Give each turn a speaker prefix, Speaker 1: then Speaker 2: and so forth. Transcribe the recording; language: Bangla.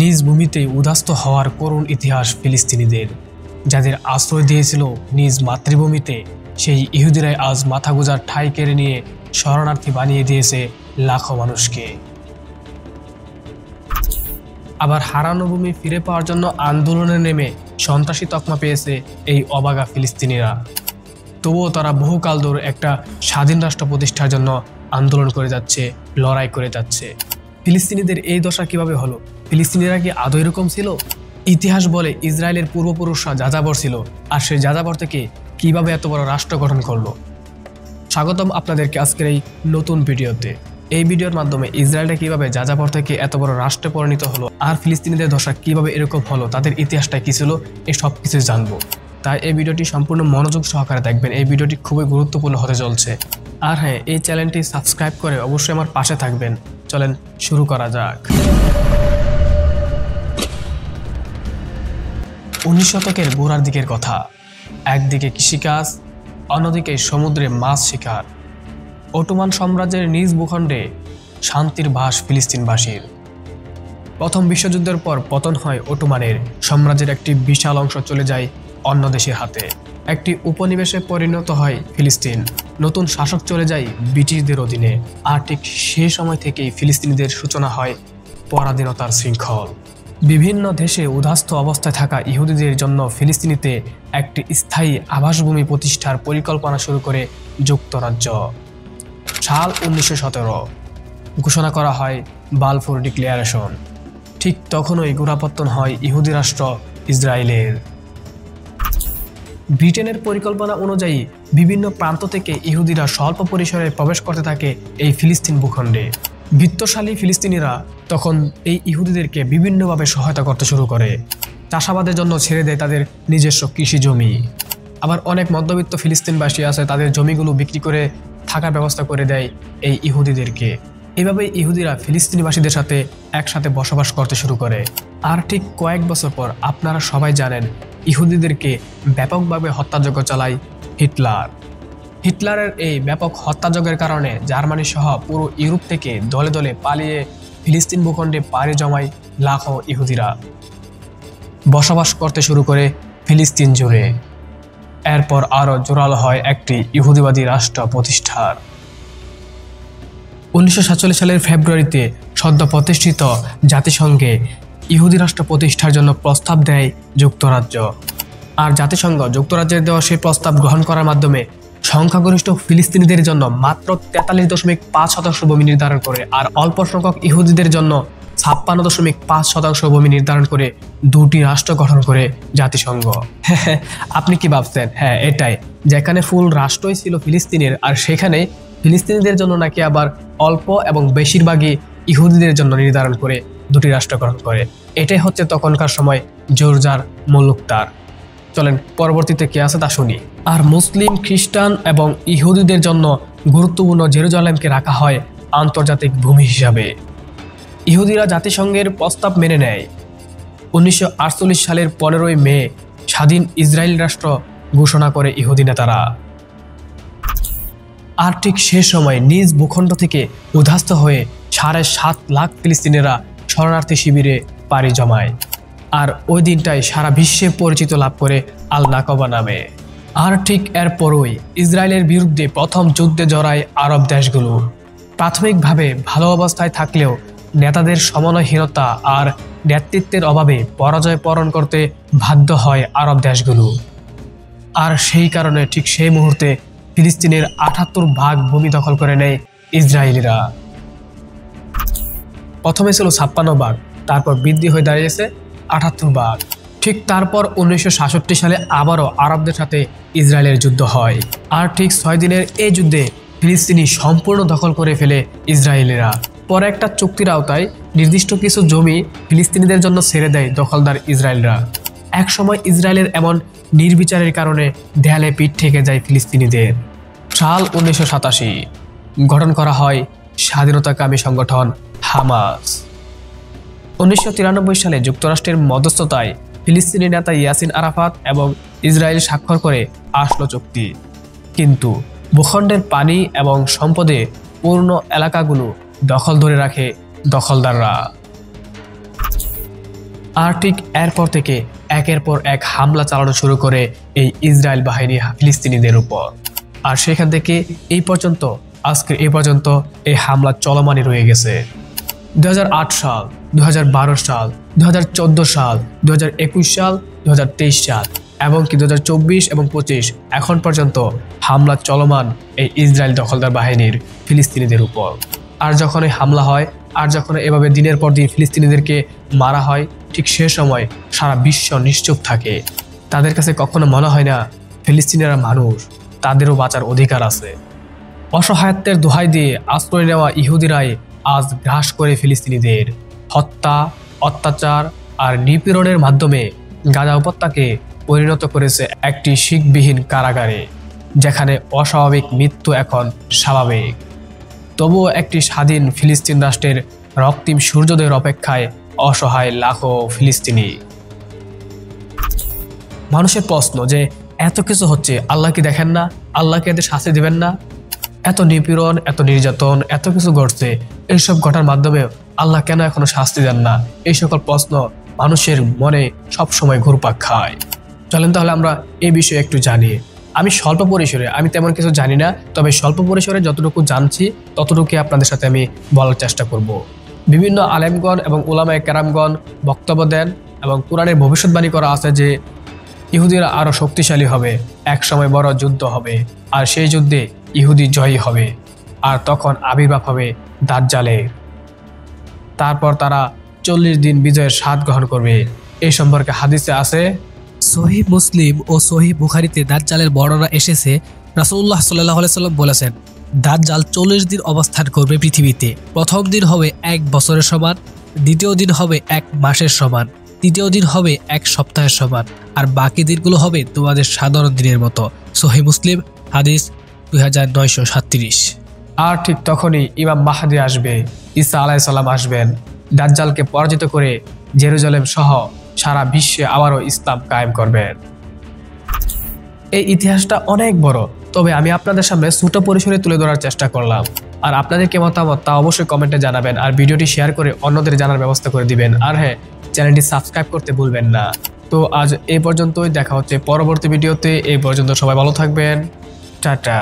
Speaker 1: নিজ ভূমিতেই উদ্বাস্তু হওয়ার করুণ ইতিহাস ফিলিস্তিনিদের, যাদের আশ্রয় দিয়েছিল নিজ মাতৃভূমিতে, সেই ইহুদিরাই আজ মাথা গোঁজার ঠাঁই কেড়ে নিয়ে শরণার্থী বানিয়ে দিয়েছে লাখো মানুষকে। আবার হারানো ভূমি ফিরে পাওয়ার জন্য আন্দোলনে নেমে সন্ত্রাসী তকমা পেয়েছে এই অবাগা ফিলিস্তিনিরা। তবুও তারা বহুকাল ধরে একটা স্বাধীন রাষ্ট্র প্রতিষ্ঠার জন্য আন্দোলন করে যাচ্ছে, লড়াই করে যাচ্ছে। ফিলিস্তিনিদের এই দশা কিভাবে হলো? ফিলিস্তিনিরা কি আদৌ এরকম ছিল? ইতিহাস বলে ইসরায়েলের পূর্বপুরুষরা যাযাবর ছিল, আর সেই যাযাবর থেকে কিভাবে এত বড় রাষ্ট্র গঠন করলো। স্বাগতম আপনাদেরকে আজকের এই নতুন ভিডিওতে। এই ভিডিওর মাধ্যমে ইসরায়েলটা কিভাবে যাযাবর থেকে এত বড় রাষ্ট্রে পরিণত হলো, আর ফিলিস্তিনিদের দশা কিভাবে এরকম হলো, তাদের ইতিহাসটা কি ছিল, এই সব কিছু জানবো। তাই এই ভিডিওটি সম্পূর্ণ মনোযোগ সহকারে দেখবেন। এই ভিডিওটি খুবই গুরুত্বপূর্ণ হতে চলছে। আর হ্যাঁ, এই চ্যানেলটি সাবস্ক্রাইব করে অবশ্যই আমার পাশে থাকবেন। চলেন শুরু করা যাক। 19 শতকের গোড়ার দিকের কথা। একদিকে কৃষিকাজ, অন্যদিকে সমুদ্রে মাছ শিকার। অটোমান সাম্রাজ্যের নিজ ভূখণ্ডে শান্তির ভাস ফিলিস্তিনবাসীর। প্রথম বিশ্বযুদ্ধের পর পতন হয় অটোমানের সাম্রাজ্যের একটি বিশাল অংশ চলে যায় অন্য দেশের হাতে। একটি উপনিবেশে পরিণত হয় ফিলিস্তিন। নতুন শাসক চলে যায় ব্রিটিশদের অধীনে। আর ঠিক সেই সময় থেকেই ফিলিস্তিনিদের সূচনা হয় পরাধীনতার শৃঙ্খল। বিভিন্ন দেশে উদ্বাস্ত অবস্থায় থাকা ইহুদিদের জন্য ফিলিস্তিনিতে একটি স্থায়ী আবাসভূমি প্রতিষ্ঠার পরিকল্পনা শুরু করে যুক্তরাজ্য। সাল 1917 ঘোষণা করা হয় বালফোর ডিক্লারেশন। ঠিক তখনই গোড়াপত্তন হয় ইহুদি রাষ্ট্র ইসরায়েলের। ব্রিটেনের পরিকল্পনা অনুযায়ী বিভিন্ন প্রান্ত থেকে ইহুদিরা স্বল্প পরিসরে প্রবেশ করতে থাকে এই ফিলিস্তিন ভূখণ্ডে। বিত্তশালী ফিলিস্তিনিরা তখন এই ইহুদিদেরকে বিভিন্নভাবে সহায়তা করতে শুরু করে। চাষাবাদের জন্য ছেড়ে দেয় তাদের নিজস্ব কৃষি জমি। আবার অনেক মধ্যবিত্ত ফিলিস্তিনবাসী আছে, তাদের জমিগুলো বিক্রি করে থাকার ব্যবস্থা করে দেয় এই ইহুদিদেরকে। এভাবে ইহুদিরা ফিলিস্তিনিবাসীদের সাথে একসাথে বসবাস করতে শুরু করে। আর ঠিক কয়েক বছর পর আপনারা সবাই জানেন, ইহুদিদেরকে ব্যাপকভাবে হত্যাযজ্ঞ চালায় হিটলার। হিটলারের এই ব্যাপক হত্যাযজ্ঞের কারণে জার্মানি সহ পুরো ইউরোপ থেকে দলে দলে পালিয়ে ফিলিস্তিন ভূখণ্ডে পাড়ি জমায় লাখো ইহুদিরা। বসবাস করতে শুরু করে ফিলিস্তিন জুড়ে। এরপর আরও জোরালো হয় একটি ইহুদিবাদী রাষ্ট্র প্রতিষ্ঠার। 1947 সালের ফেব্রুয়ারিতে সদ্য প্রতিষ্ঠিত জাতিসংঘে ইহুদি রাষ্ট্র প্রতিষ্ঠার জন্য প্রস্তাব দেয় যুক্তরাজ্য। আর জাতিসংঘ যুক্তরাজ্যের দেওয়া সেই প্রস্তাব গ্রহণ করার মাধ্যমে সংখ্যাগরিষ্ঠ ফিলিস্তিনিদের জন্য মাত্র 43.5% ভূমি নির্ধারণ করে, আর অল্প সংখ্যক ইহুদিদের জন্য 56.5% ভূমি নির্ধারণ করে দুটি রাষ্ট্র গঠন করে জাতিসংঘ। আপনি কি ভাবছেন? হ্যাঁ, এটাই, যেখানে ফুল রাষ্ট্রই ছিল ফিলিস্তিনের, আর সেখানে ফিলিস্তিনিদের জন্য নাকি আবার অল্প এবং বেশিরভাগই ইহুদিদের জন্য নির্ধারণ করে দুটি রাষ্ট্র গঠন করে। এটাই হচ্ছে তখনকার সময় জোরজার মুলুকতার। চলেন পরবর্তীতে কি আছে তা শুনি। আর মুসলিম, খ্রিস্টান এবং ইহুদিদের জন্য গুরুত্বপূর্ণ জেরুজালেমকে রাখা হয় আন্তর্জাতিক ভূমি হিসাবে। ইহুদিরা জাতিসংঘের প্রস্তাব মেনে নেয়। 1948 সালের 15ই মে স্বাধীন ইসরায়েল রাষ্ট্র ঘোষণা করে ইহুদি নেতারা। আর ঠিক সে সময় নিজ ভূখণ্ড থেকে উদ্বাস্ত হয়ে 7.5 লাখ ফিলিস্তিনিরা শরণার্থী শিবিরে পাড়ি জমায়। আর ওই দিনটাই সারা বিশ্বে পরিচিত লাভ করে আল নাকবা নামে। আর ঠিক এরপরই ইসরায়েলের বিরুদ্ধে প্রথম যুদ্ধে জড়ায় আরব দেশগুলো। প্রাথমিকভাবে ভালো অবস্থায় থাকলেও নেতাদের সমন্বয়হীনতা আর নেতৃত্বের অভাবে পরাজয় বরণ করতে বাধ্য হয় আরব দেশগুলো। আর সেই কারণে ঠিক সেই মুহূর্তে ফিলিস্তিনের 78 ভাগ ভূমি দখল করে নেয় ইসরায়েলিরা। প্রথমে ছিল 56 ভাগ, তারপর বৃদ্ধি হয়ে দাঁড়িয়েছে 78 ভাগ। ঠিক তারপর 1967 সালে আবারও আরবদের সাথে ইসরায়েলের যুদ্ধ হয়। আর ঠিক 6 দিনের এই যুদ্ধে ফিলিস্তিনি সম্পূর্ণ দখল করে ফেলে ইসরায়েলিরা। পরে একটা চুক্তির আওতায় নির্দিষ্ট কিছু জমি ফিলিস্তিনিদের জন্য ছেড়ে দেয় দখলদার ইসরায়েলরা। এক সময় ইসরায়েলের এমন নির্বিচারের কারণে দেয়ালে পিঠ ঠেকে যায় ফিলিস্তিনিদের। সাল 1987 গঠন করা হয় স্বাধীনতাকামী সংগঠন হামাস। 1993 সালে যুক্তরাষ্ট্রের মধ্যস্থতায় ফিলিস্তিনি নেতা ইয়াসিন আরাফাত এবং ইসরায়েল স্বাক্ষর করে আসলো চুক্তি। কিন্তু ভূখণ্ডের পানি এবং সম্পদে পূর্ণ এলাকাগুলো দখল ধরে রাখে দখলদাররা। আর ঠিক এরপর থেকে একের পর এক হামলা চালানো শুরু করে এই ইসরায়েল বাহিনী ফিলিস্তিনিদের উপর। আর সেখান থেকে এই পর্যন্ত আজকের এই পর্যন্ত এই হামলা চলমানই রয়ে গেছে। 2008 সাল, 2012 সাল, 2014 সাল, 2021 সাল, 2023 সাল এবং কি 2024 এবং 25 এখন পর্যন্ত হামলা চলমান এই ইসরায়েল দখলদার বাহিনীর ফিলিস্তিনিদের উপর। আর যখন এই হামলা হয়, আর যখন এভাবে দিনের পর দিন ফিলিস্তিনিদেরকে মারা হয়, ঠিক সে সময় সারা বিশ্ব নিশ্চুপ থাকে। তাদের কাছে কখনো মনে হয় না ফিলিস্তিনিরা মানুষ, তাদেরও বাঁচার অধিকার আছে। অসহায়ত্বের দোহাই দিয়ে আশ্রয় নেওয়া ইহুদিরাই আজ গ্রাস করে ফিলিস্তিনিদের হত্যা, অত্যাচার আর নিপীড়নের মাধ্যমে গাজা উপত্যকাকে পরিণত করেছে একটি শিখবিহীন কারাগারে, যেখানে অস্বাভাবিক মৃত্যু এখন স্বাভাবিক। তবুও একটি স্বাধীন ফিলিস্তিন রাষ্ট্রের রক্তিম সূর্যোদয়ের অপেক্ষায় অসহায় লাখো ফিলিস্তিনি। মানুষের প্রশ্ন যে এত কিছু হচ্ছে, আল্লাহ কি দেখেন না? আল্লাহকে এদের শাস্তি দিবেন না? এত নিপীড়ন, এত নির্যাতন, এত কিছু ঘটছে, এইসব ঘটার মাধ্যমে আল্লাহ কেন এখনো শাস্তি দেন না? এই সকল প্রশ্ন মানুষের মনে সবসময় ঘুরপাক খায়। চলেন তাহলে আমরা এই বিষয়ে একটু জানি। আমি স্বল্প পরিসরে, আমি তেমন কিছু জানি না, তবে স্বল্প পরিসরে যতটুকু জানছি ততটুকু আপনাদের সাথে আমি বলার চেষ্টা করব। বিভিন্ন আলেমগণ এবং উলামায়ে কেরামগণ বক্তব্য দেন এবং কোরআনের ভবিষ্যৎবাণী করা আছে যে ইহুদিরা আরও শক্তিশালী হবে, এক সময় বড় যুদ্ধ হবে, আর সেই যুদ্ধে ইহুদি জয়ী হবে, আর তখন আবির্ভাব হবে দাজ্জালের। তারপর তারা 40 দিন বিজয়ের স্বাদ গ্রহণ করবে। এই সম্পর্কে হাদিসে আছে,
Speaker 2: সহিহ মুসলিম ও সহিহ বুখারীতে দাজ্জালের বর্ণনা এসেছে। রাসূলুল্লাহ সাল্লাল্লাহু আলাইহি সাল্লাম বলেছেন, দাজ্জাল 40 দিন অবস্থান করবে পৃথিবীতে। প্রথম দিন হবে 1 বছরের সমান, দ্বিতীয় দিন হবে 1 মাসের সমান, তৃতীয় দিন হবে 1 সপ্তাহের সমান, আর বাকি দিনগুলো হবে তোমাদের সাধারণ দিনের মতো। সহিহ মুসলিম হাদিস 2937।
Speaker 1: আর ঠিক তখনই ইমাম মাহদী আসবে, ঈসা আলাইহিস সালাম আসবেন, দাজ্জালকে পরাজিত করে জেরুজালেম সহ সারা বিশ্বে আবারও ইসলাম কায়েম করবেন। এই ইতিহাসটা অনেক বড়, তবে আমি আপনাদের সামনে ছোট পরিসরে তুলে ধরার চেষ্টা করলাম। আর আপনাদের কি মতামত তা অবশ্যই কমেন্টে জানাবেন, আর ভিডিওটি শেয়ার করে অন্যদের জানার ব্যবস্থা করে দিবেন। আর হ্যাঁ, চ্যানেলটি সাবস্ক্রাইব করতে ভুলবেন না। তো আজ এই পর্যন্তই, দেখা হচ্ছে পরবর্তী ভিডিওতে। এই পর্যন্ত সবাই ভালো থাকবেন, টাটা।